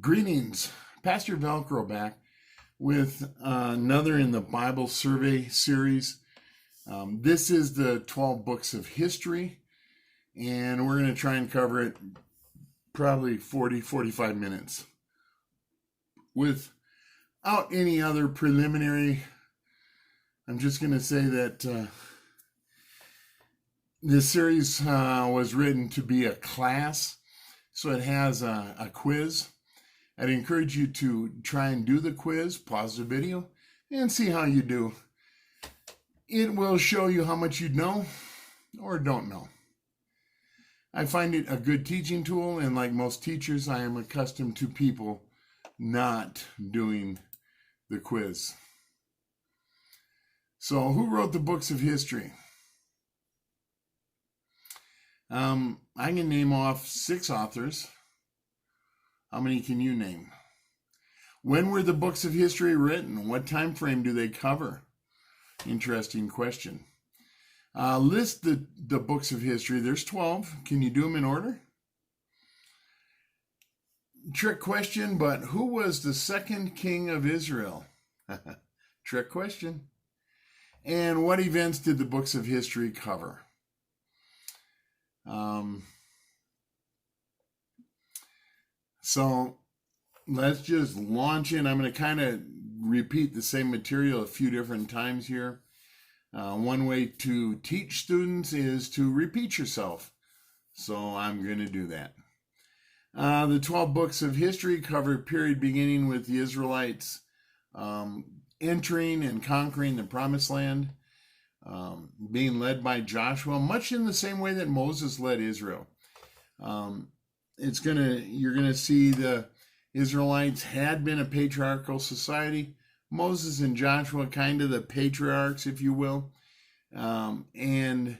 Greetings, Pastor Velcro back with another in the Bible Survey series. This is the 12 books of history, and we're going to try and cover it probably 45 minutes. Without any other preliminary, I'm just going to say that this series was written to be a class, so it has a quiz. I'd encourage you to try and do the quiz, pause the video, and see how you do. It will show you how much you know or don't know. I find it a good teaching tool, and like most teachers, I am accustomed to people not doing the quiz. So, who wrote the books of history? I can name off 6 authors. How many can you name? When were the books of history written? What time frame do they cover? Interesting question. List the books of history. There's 12. Can you do them in order? Trick question, but who was the second king of Israel? Trick question. And what events did the books of history cover? So let's just launch in. I'm going to kind of repeat the same material a few different times here. One way to teach students is to repeat yourself. So I'm going to do that. The 12 books of history cover a period beginning with the Israelites entering and conquering the Promised Land, being led by Joshua, much in the same way that Moses led Israel. You're gonna see the Israelites had been a patriarchal society. Moses and Joshua, kind of the patriarchs, if you will. And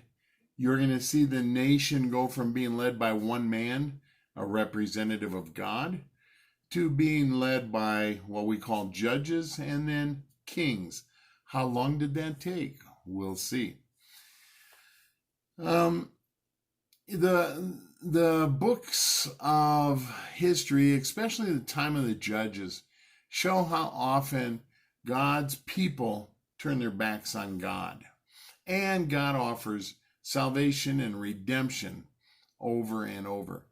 you're gonna see the nation go from being led by one man, a representative of God, to being led by what we call judges and then kings. How long did that take? We'll see. The books of history, especially the time of the judges, show how often God's people turn their backs on God. And God offers salvation and redemption over and over.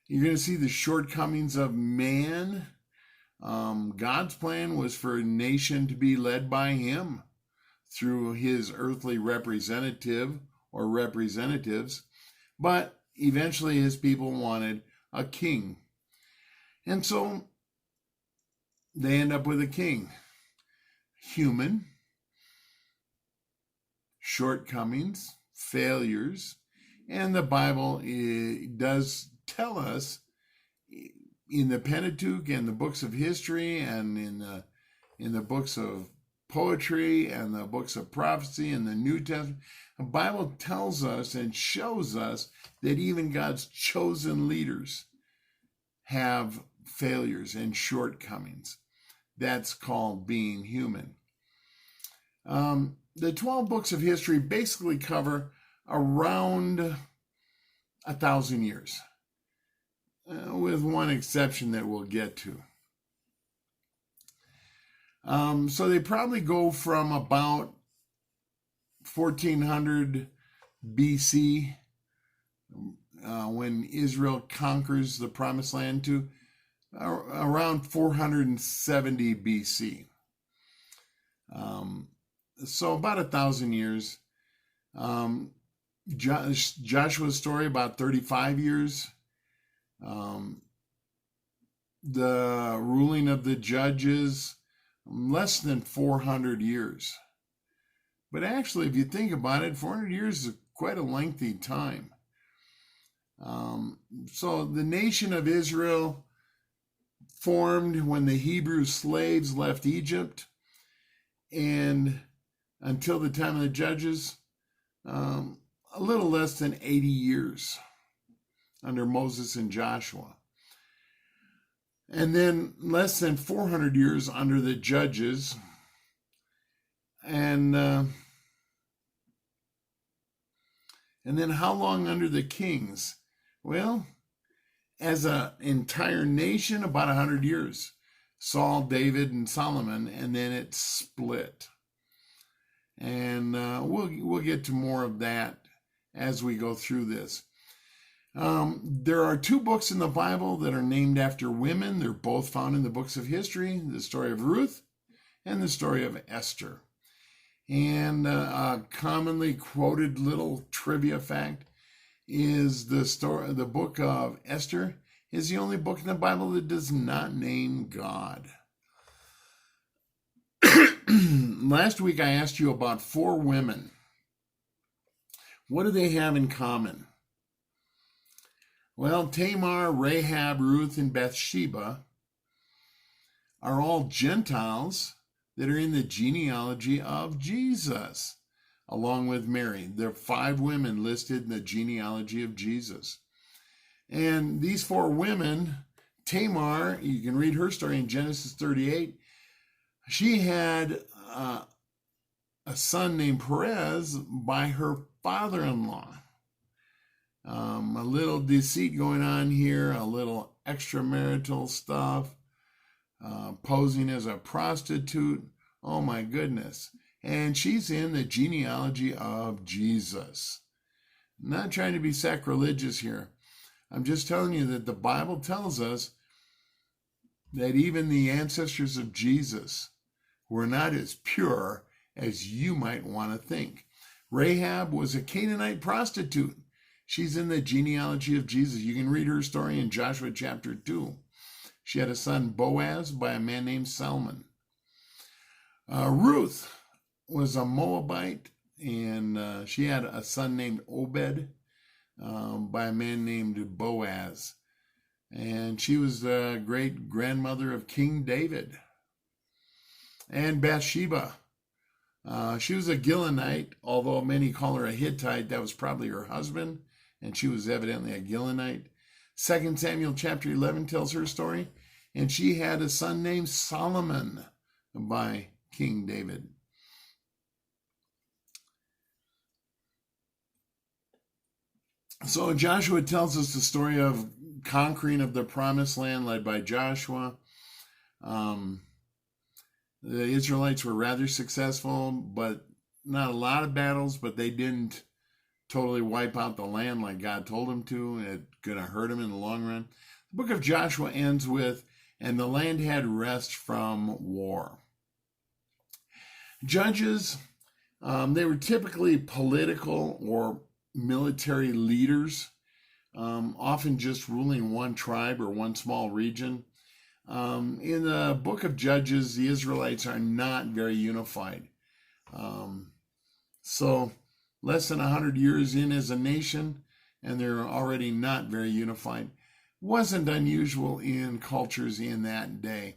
You're going to see the shortcomings of man. God's plan was for a nation to be led by him through his earthly representative or representatives, but eventually his people wanted a king. And so they end up with a king. Human, shortcomings, failures, and the Bible does tell us in the Pentateuch and the books of history and in the books of poetry and the books of prophecy and the New Testament, the Bible tells us and shows us that even God's chosen leaders have failures and shortcomings. That's called being human. The 12 books of history basically cover around 1,000 years, with one exception that we'll get to. So they probably go from about 1400 BC, when Israel conquers the Promised Land, to around 470 BC. So about 1,000 years. Joshua's story, about 35 years. The ruling of the judges, less than 400 years. But actually, if you think about it, 400 years is quite a lengthy time. So the nation of Israel formed when the Hebrew slaves left Egypt, and until the time of the judges, a little less than 80 years under Moses and Joshua. And then less than 400 years under the judges. And then how long under the kings? Well, as an entire nation, about 100 years. Saul, David, and Solomon, and then it split. And we'll get to more of that as we go through this. There are two books in the Bible that are named after women. They're both found in the books of history, the story of Ruth and the story of Esther. And a commonly quoted little trivia fact is the book of Esther is the only book in the Bible that does not name God. Last week I asked you about 4 women. What do they have in common? Well, Tamar, Rahab, Ruth, and Bathsheba are all Gentiles that are in the genealogy of Jesus, along with Mary. There are 5 women listed in the genealogy of Jesus. And these 4 women, Tamar, you can read her story in Genesis 38. She had a son named Perez by her father-in-law. A little deceit going on here, a little extramarital stuff, posing as a prostitute. Oh my goodness. And she's in the genealogy of Jesus. I'm not trying to be sacrilegious here. I'm just telling you that the Bible tells us that even the ancestors of Jesus were not as pure as you might want to think. Rahab was a Canaanite prostitute. She's in the genealogy of Jesus. You can read her story in Joshua chapter 2. She had a son, Boaz, by a man named Salmon. Ruth was a Moabite, and she had a son named Obed by a man named Boaz. And she was the great-grandmother of King David. And Bathsheba. She was a Gileadite, although many call her a Hittite. That was probably her husband, and she was evidently a Gileadite. 2 Samuel chapter 11 tells her story, and she had a son named Solomon by King David. So Joshua tells us the story of conquering of the promised land led by Joshua. The Israelites were rather successful, but not a lot of battles, but they didn't totally wipe out the land like God told them to. It's going to hurt them in the long run. The book of Joshua ends with, and the land had rest from war. Judges, they were typically political or military leaders, often just ruling one tribe or one small region. In the book of Judges, the Israelites are not very unified. So less than 100 years in as a nation, and they're already not very unified. Wasn't unusual in cultures in that day.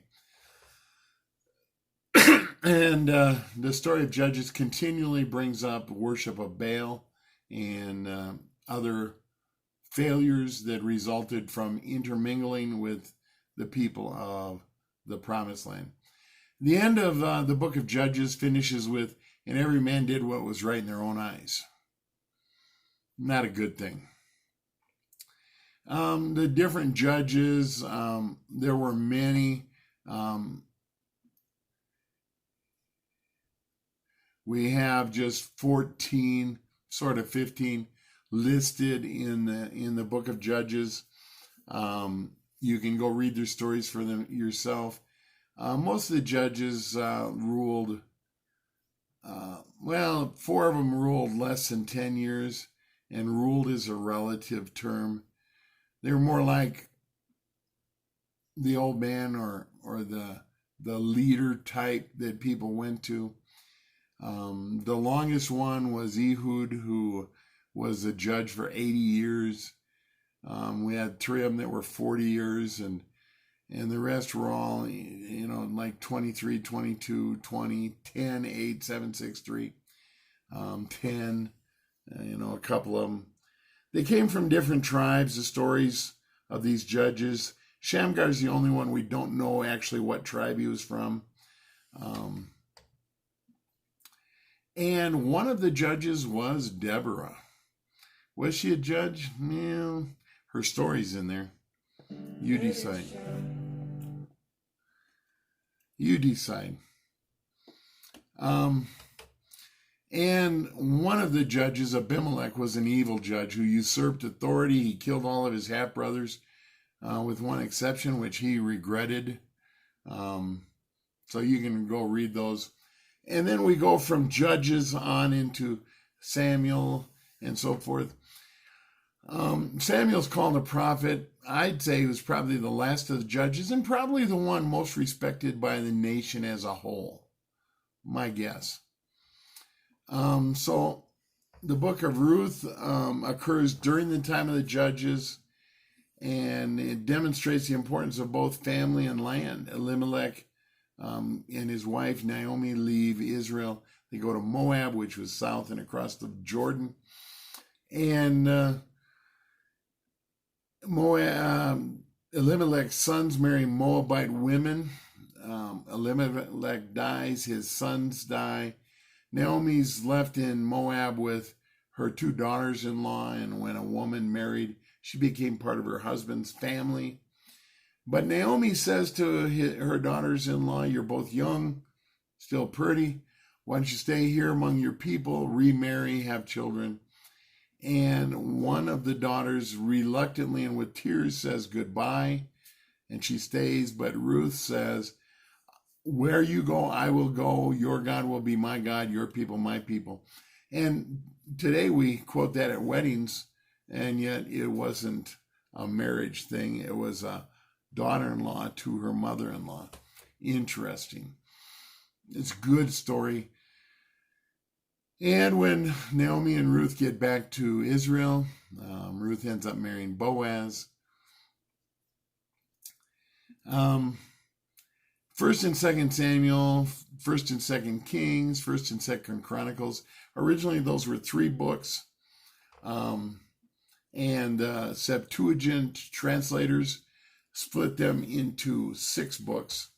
And the story of Judges continually brings up worship of Baal and other failures that resulted from intermingling with the people of the promised land. The end of the book of Judges finishes with, and every man did what was right in their own eyes. Not a good thing. The different judges, there were many. We have just 14, sort of 15 listed in the book of Judges. You can go read their stories for them yourself. Most of the judges ruled, 4 of them ruled less than 10 years, and ruled is a relative term. They were more like the old man or the leader type that people went to. The longest one was Ehud, who was a judge for 80 years. We had 3 of them that were 40 years, and the rest were all, like 23, 22, 20, 10, 8, 7, 6, 3, 10, a couple of them. They came from different tribes, the stories of these judges. Shamgar's the only one we don't know actually what tribe he was from. And one of the judges was Deborah. Was she a judge? Yeah, her story's in there. You decide. You decide. And one of the judges, Abimelech, was an evil judge who usurped authority. He killed all of his half-brothers, with one exception, which he regretted. So you can go read those. And then we go from Judges on into Samuel and so forth. Samuel's called a prophet. I'd say he was probably the last of the judges and probably the one most respected by the nation as a whole. My guess. So the book of Ruth occurs during the time of the judges, and it demonstrates the importance of both family and land. Elimelech and his wife Naomi leave Israel. They go to Moab, which was south and across the Jordan. And Elimelech's sons marry Moabite women. Elimelech dies, his sons die. Naomi's left in Moab with her 2 daughters-in-law, and when a woman married, she became part of her husband's family. But Naomi says to her daughters-in-law, "You're both young, still pretty. Why don't you stay here among your people, remarry, have children?" And one of the daughters reluctantly and with tears says goodbye, and she stays. But Ruth says, "Where you go, I will go. Your God will be my God, your people, my people." And today we quote that at weddings, and yet it wasn't a marriage thing. It was a daughter-in-law to her mother-in-law. Interesting. It's a good story. And when Naomi and Ruth get back to Israel, Ruth ends up marrying Boaz. First and Second Samuel, First and Second Kings, First and Second Chronicles. Originally, those were 3 books, and Septuagint translators split them into 6 books.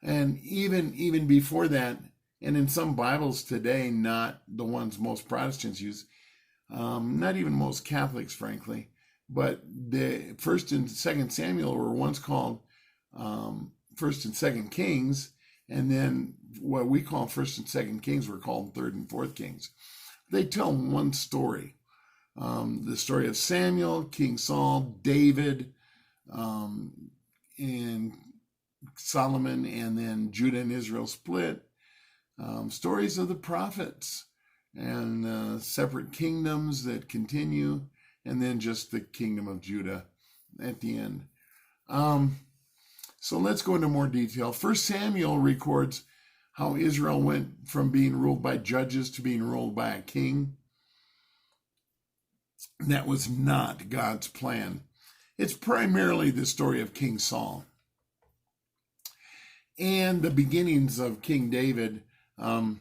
And even before that, and in some Bibles today, not the ones most Protestants use, not even most Catholics, frankly, but the First and Second Samuel were once called First and Second Kings, and then what we call First and Second Kings were called Third and Fourth Kings. They tell one story. The story of Samuel, King Saul, David, and Solomon, and then Judah and Israel split. Stories of the prophets and separate kingdoms that continue, and then just the kingdom of Judah at the end. So let's go into more detail. First Samuel records how Israel went from being ruled by judges to being ruled by a king. That was not God's plan. It's primarily the story of King Saul and the beginnings of King David. And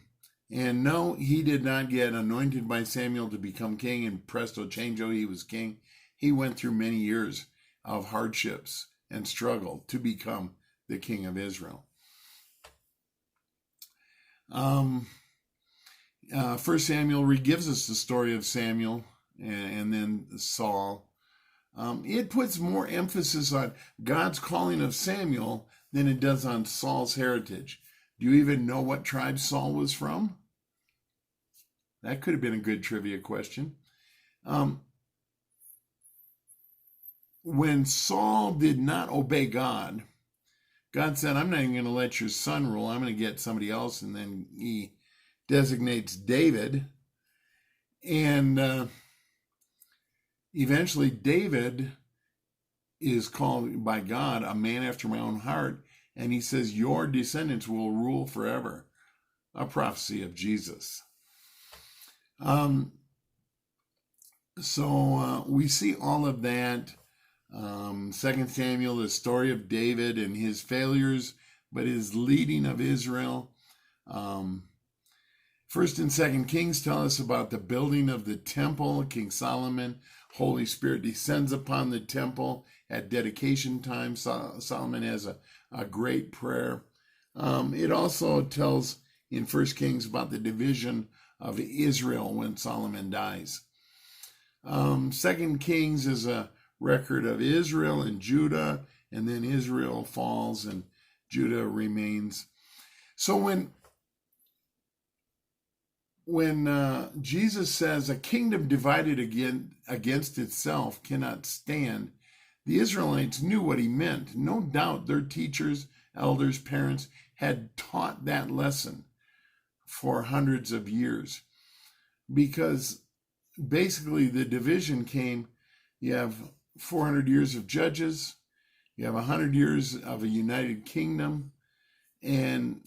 no, he did not get anointed by Samuel to become king and presto changeo, he was king. He went through many years of hardships and struggle to become the king of Israel. First Samuel gives us the story of Samuel and then Saul. It puts more emphasis on God's calling of Samuel than it does on Saul's heritage. Do you even know what tribe Saul was from? That could have been a good trivia question. When Saul did not obey God, God said, "I'm not even going to let your son rule. I'm going to get somebody else." And then he designates David. And eventually David is called by God a man after my own heart. And he says, "Your descendants will rule forever." A prophecy of Jesus. So we see all of that. 2 Samuel, the story of David and his failures, but his leading of Israel. First and Second Kings tell us about the building of the temple. King Solomon, Holy Spirit descends upon the temple at dedication time. Solomon has a great prayer. It also tells in First Kings about the division of Israel when Solomon dies. Second Kings is a record of Israel and Judah, and then Israel falls and Judah remains. So when Jesus says a kingdom divided against itself cannot stand, the Israelites knew what he meant. No doubt their teachers, elders, parents had taught that lesson for hundreds of years, because basically the division came. You have 400 years of judges, you have 100 years of a united kingdom, and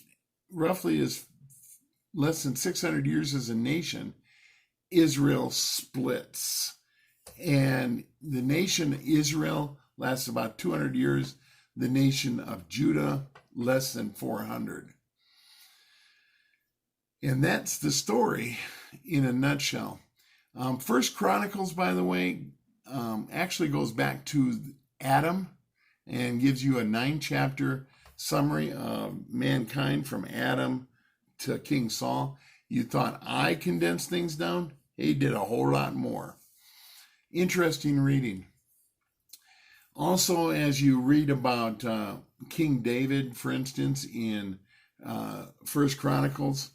roughly as less than 600 years as a nation, Israel splits. And the nation Israel lasts about 200 years. The nation of Judah, less than 400. And that's the story in a nutshell. First Chronicles, by the way, actually goes back to Adam and gives you a 9-chapter summary of mankind from Adam to King Saul. You thought I condensed things down? He did a whole lot more. Interesting reading. Also, as you read about King David, for instance, in First Chronicles,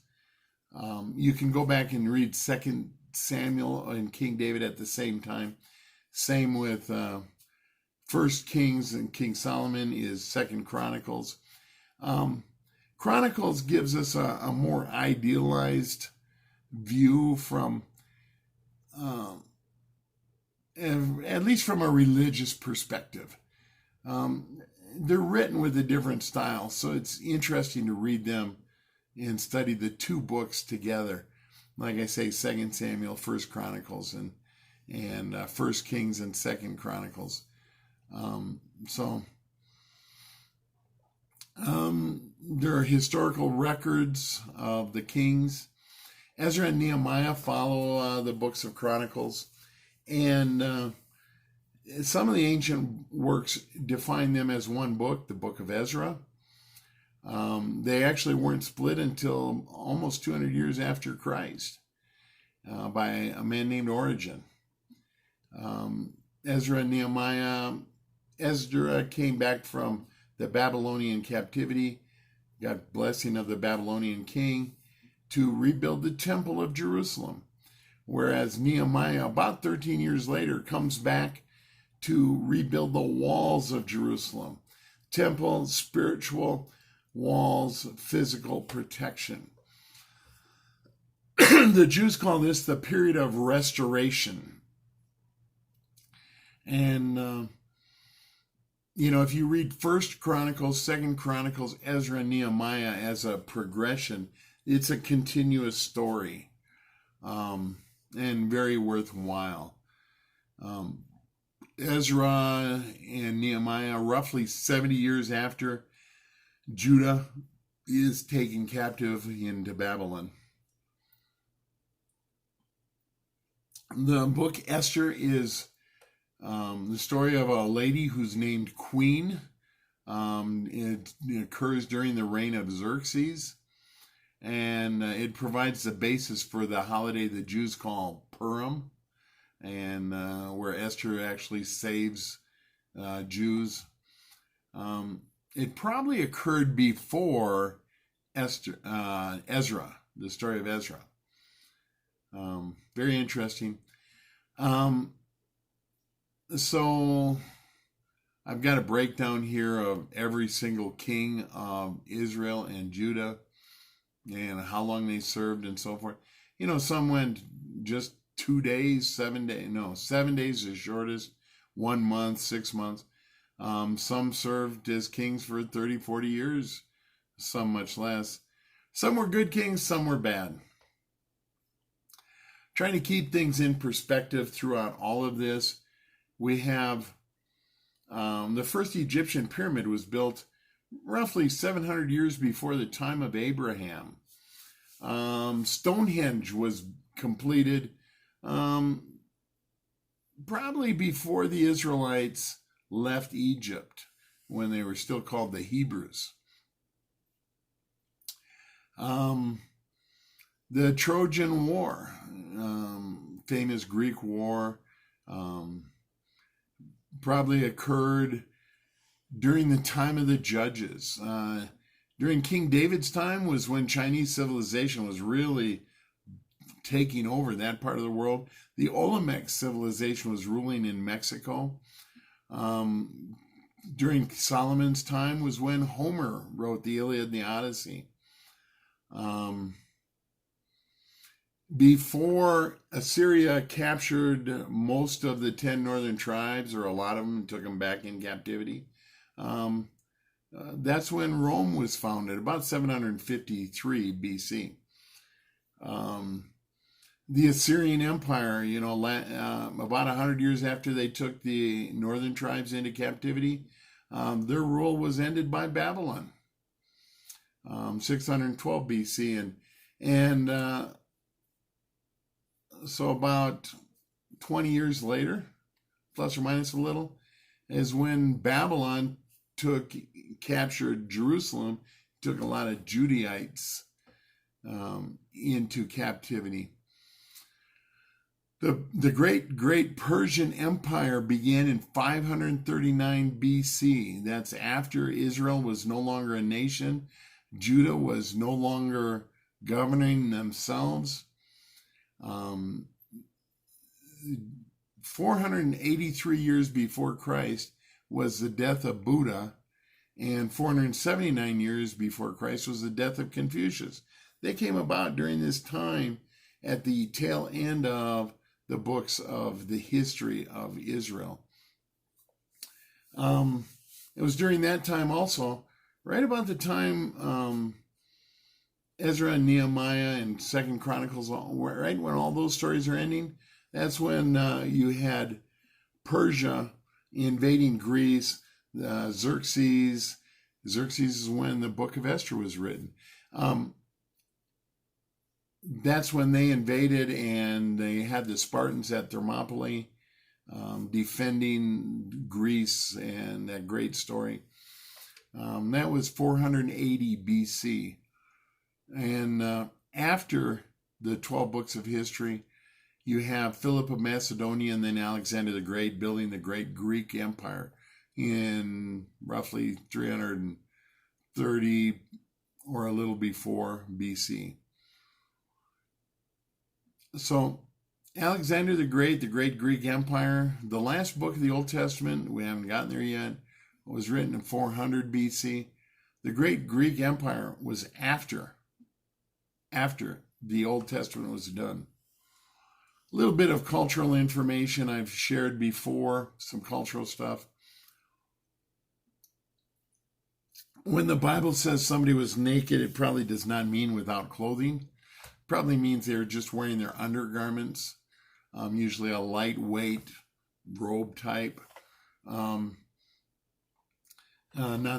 you can go back and read 2 Samuel and King David at the same time. Same with First Kings and King Solomon is 2 Chronicles. Chronicles gives us a more idealized view from, at least from a religious perspective. They're written with a different style, so it's interesting to read them and study the two books together. Like I say, 2 Samuel, 1 Chronicles, and 1 Kings and 2 Chronicles. There are historical records of the kings. Ezra and Nehemiah follow the books of Chronicles, and some of the ancient works define them as one book, the book of Ezra. They actually weren't split until almost 200 years after Christ by a man named Origen. Ezra and Nehemiah. Ezra came back from the Babylonian captivity, got blessing of the Babylonian king to rebuild the temple of Jerusalem. Whereas Nehemiah, about 13 years later, comes back to rebuild the walls of Jerusalem. Temple, spiritual walls, physical protection. The Jews call this the period of restoration. And, if you read 1 Chronicles, 2 Chronicles, Ezra, and Nehemiah as a progression, it's a continuous story, and very worthwhile. Ezra and Nehemiah, roughly 70 years after Judah is taken captive into Babylon. The book Esther is the story of a lady who's named Queen. It occurs during the reign of Xerxes, and it provides the basis for the holiday the Jews call Purim, and where Esther actually saves Jews. It probably occurred before Ezra, the story of Ezra. Very interesting. So I've got a breakdown here of every single king of Israel and Judah and how long they served and so forth. Some went just 2 days, 7 days. No, 7 days is the shortest, 1 month, 6 months. Some served as kings for 30, 40 years, some much less. Some were good kings, some were bad. Trying to keep things in perspective throughout all of this, we have the first Egyptian pyramid was built roughly 700 years before the time of Abraham. Stonehenge was completed probably before the Israelites left Egypt, when they were still called the Hebrews. The Trojan War, famous Greek war, probably occurred during the time of the judges. During King David's time was when Chinese civilization was really taking over that part of the world. The Olmec civilization was ruling in Mexico. During Solomon's time was when Homer wrote the Iliad and the Odyssey. Before Assyria captured most of the 10 northern tribes, or a lot of them, and took them back in captivity, that's when Rome was founded, about 753 BC. The Assyrian Empire, about 100 years after they took the northern tribes into captivity, their rule was ended by Babylon, 612 BC. And so about 20 years later, plus or minus a little, is when Babylon captured Jerusalem, took a lot of Judaites into captivity. The great Persian Empire began in 539 BC. That's after Israel was no longer a nation. Judah was no longer governing themselves. 483 years before Christ was the death of Buddha, and 479 years before Christ was the death of Confucius. They came about during this time at the tail end of the books of the history of Israel. It was during that time also, right about the time Ezra and Nehemiah and Second Chronicles, right when all those stories are ending, that's when you had Persia invading Greece, Xerxes. Xerxes is when the book of Esther was written. That's when they invaded, and they had the Spartans at Thermopylae defending Greece, and that great story. That was 480 BC. And after the 12 books of history, you have Philip of Macedonia and then Alexander the Great building the great Greek Empire in roughly 330 or a little before BC. So Alexander the Great Greek Empire, the last book of the Old Testament, we haven't gotten there yet, was written in 400 BC. The great Greek Empire was after the Old Testament was done. A little bit of cultural information I've shared before, some cultural stuff. When the Bible says somebody was naked, it probably does not mean without clothing. It probably means they were just wearing their undergarments, usually a lightweight robe type, not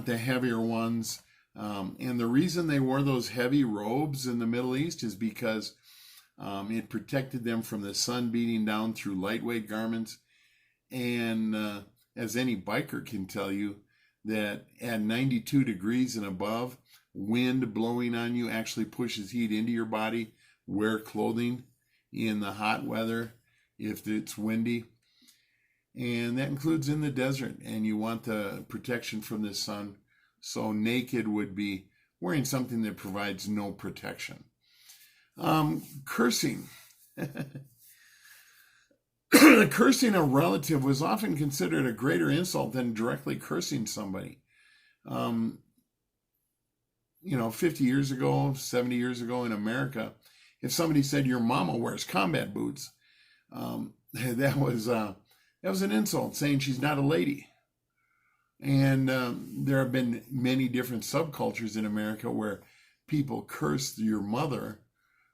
the heavier ones. And the reason they wore those heavy robes in the Middle East is because it protected them from the sun beating down through lightweight garments. And as any biker can tell you, that at 92 degrees and above, wind blowing on you actually pushes heat into your body. Wear clothing in the hot weather if it's windy. And that includes in the desert, and you want the protection from the sun. So naked would be wearing something that provides no protection. Cursing. Cursing a relative was often considered a greater insult than directly cursing somebody. 50 years ago, 70 years ago in America, if somebody said your mama wears combat boots, that was an insult, saying she's not a lady. And there have been many different subcultures in America where people curse your mother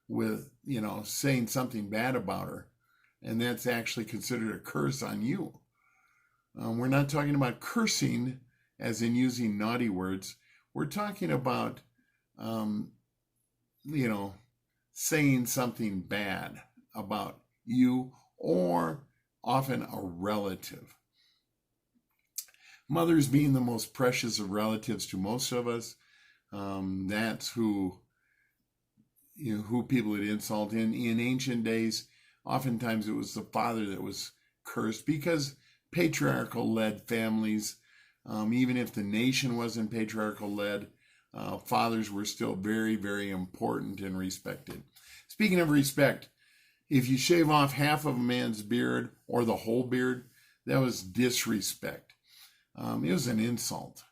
with, saying something bad about her. And that's actually considered a curse on you. We're not talking about cursing as in using naughty words. We're talking about, saying something bad about you or often a relative. Mothers being the most precious of relatives to most of us, that's who people would insult. In ancient days, oftentimes it was the father that was cursed because patriarchal-led families. Even if the nation wasn't patriarchal-led, fathers were still very, very important and respected. Speaking of respect, if you shave off half of a man's beard or the whole beard, that was disrespect. It was an insult.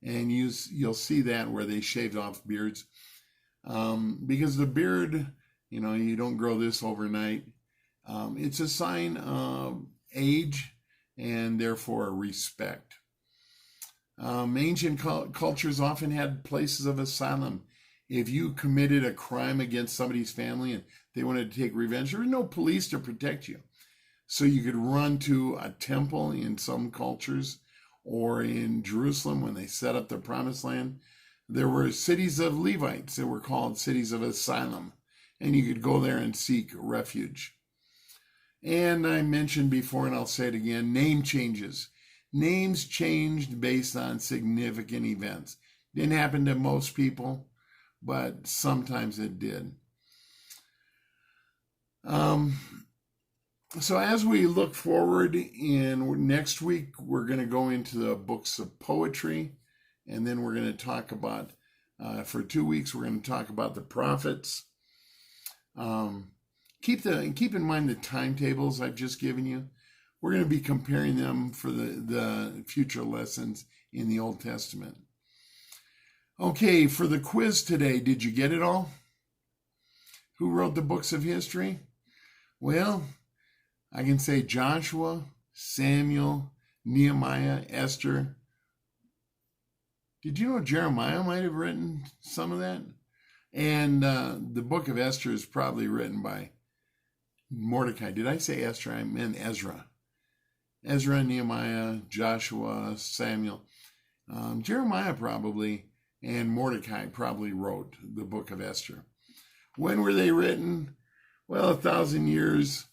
And you'll see that where they shaved off beards. Because the beard, you don't grow this overnight. It's a sign of age and therefore respect. Ancient cultures often had places of asylum. If you committed a crime against somebody's family and they wanted to take revenge, there was no police to protect you. So you could run to a temple in some cultures, or in Jerusalem when they set up the promised land. There were cities of Levites that were called cities of asylum, and you could go there and seek refuge. And I mentioned before, and I'll say it again, name changes. Names changed based on significant events. Didn't happen to most people, but sometimes it did. So as we look forward in next week, we're going to go into the books of poetry, and then we're going to talk about, for 2 weeks, we're going to talk about the prophets. Keep in mind the timetables I've just given you. We're going to be comparing them for the future lessons in the Old Testament. Okay, for the quiz today, did you get it all? Who wrote the books of history? Well, I can say Joshua, Samuel, Nehemiah, Esther. Did you know Jeremiah might have written some of that? And the book of Esther is probably written by Mordecai. Did I say Esther? I meant Ezra. Ezra, Nehemiah, Joshua, Samuel. Jeremiah probably, and Mordecai probably wrote the book of Esther. When were they written? Well, 1,000 years.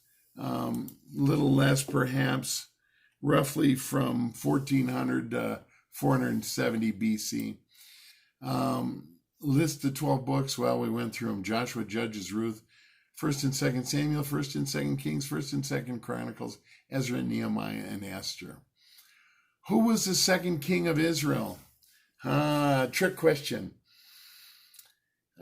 Little less perhaps, roughly from 1400 to 470 BC. List the 12 books. Well, we went through them. Joshua, Judges, Ruth, 1st and 2nd Samuel, 1st and 2nd Kings, 1st and 2nd Chronicles, Ezra, Nehemiah, and Esther. Who was the second king of Israel? Trick question.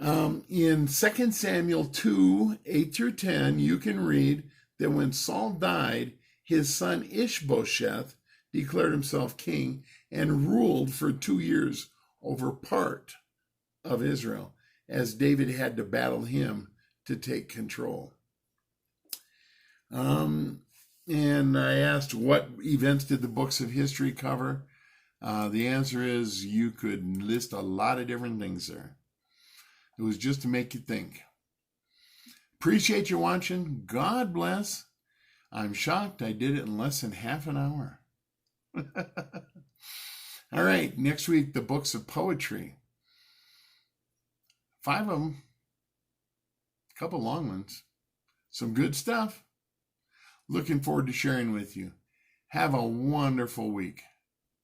In 2 Samuel 2, 8 through 10, you can read that when Saul died, his son Ishbosheth declared himself king and ruled for 2 years over part of Israel, as David had to battle him to take control. And I asked, what events did the books of history cover? The answer is you could list a lot of different things there. It was just to make you think. Appreciate you watching. God bless. I'm shocked I did it in less than half an hour. All right, next week, the books of poetry. 5 of them. A couple long ones. Some good stuff. Looking forward to sharing with you. Have a wonderful week.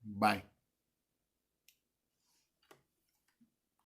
Bye.